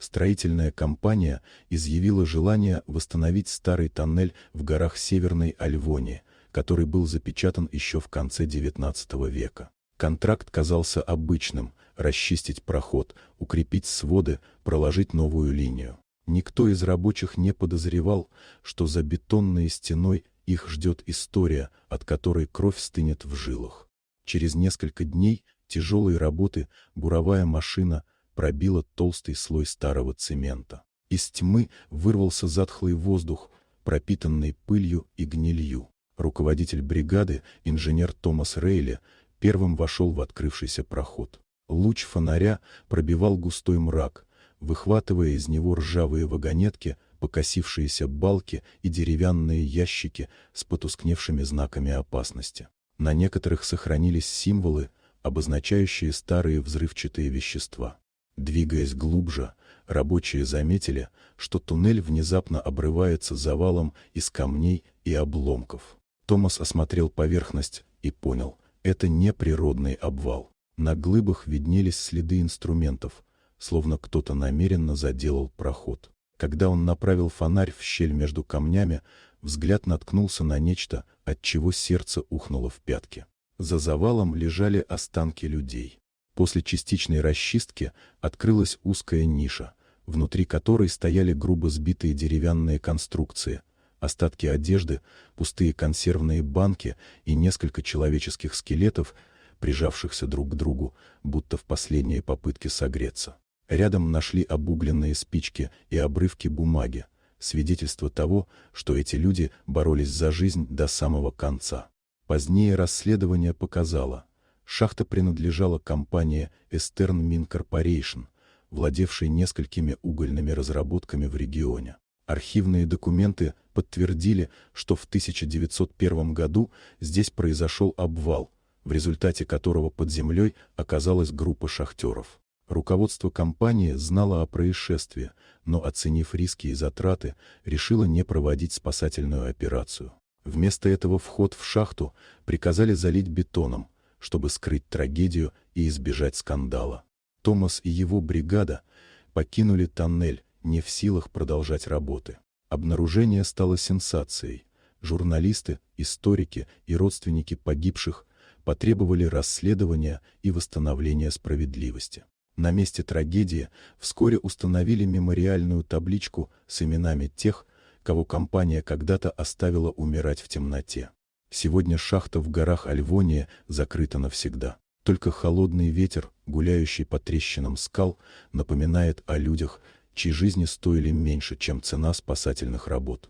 Строительная компания изъявила желание восстановить старый тоннель в горах Северной Альвонии, который был запечатан еще в конце XIX века. Контракт казался обычным – расчистить проход, укрепить своды, проложить новую линию. Никто из рабочих не подозревал, что за бетонной стеной их ждет история, от которой кровь стынет в жилах. Через несколько дней тяжелой работы буровая машина пробила толстый слой старого цемента. Из тьмы вырвался затхлый воздух, пропитанный пылью и гнилью. Руководитель бригады, инженер Томас Рейли, первым вошел в открывшийся проход. Луч фонаря пробивал густой мрак, выхватывая из него ржавые вагонетки, покосившиеся балки и деревянные ящики с потускневшими знаками опасности. На некоторых сохранились символы, обозначающие старые взрывчатые вещества. Двигаясь глубже, рабочие заметили, что туннель внезапно обрывается завалом из камней и обломков. Томас осмотрел поверхность и понял – это не природный обвал. На глыбах виднелись следы инструментов, словно кто-то намеренно заделал проход. Когда он направил фонарь в щель между камнями, взгляд наткнулся на нечто, от чего сердце ухнуло в пятки. За завалом лежали останки людей. После частичной расчистки открылась узкая ниша, внутри которой стояли грубо сбитые деревянные конструкции, остатки одежды, пустые консервные банки и несколько человеческих скелетов, прижавшихся друг к другу, будто в последней попытке согреться. Рядом нашли обугленные спички и обрывки бумаги, свидетельство того, что эти люди боролись за жизнь до самого конца. Позднее расследование показало, шахта принадлежала компании Eastern Mine Corporation, владевшей несколькими угольными разработками в регионе. Архивные документы подтвердили, что в 1901 году здесь произошел обвал, в результате которого под землей оказалась группа шахтеров. Руководство компании знало о происшествии, но, оценив риски и затраты, решило не проводить спасательную операцию. Вместо этого вход в шахту приказали залить бетоном, чтобы скрыть трагедию и избежать скандала. Томас и его бригада покинули тоннель, не в силах продолжать работы. Обнаружение стало сенсацией. Журналисты, историки и родственники погибших потребовали расследования и восстановления справедливости. На месте трагедии вскоре установили мемориальную табличку с именами тех, кого компания когда-то оставила умирать в темноте. Сегодня шахта в горах Альвония закрыта навсегда. Только холодный ветер, гуляющий по трещинам скал, напоминает о людях, чьи жизни стоили меньше, чем цена спасательных работ.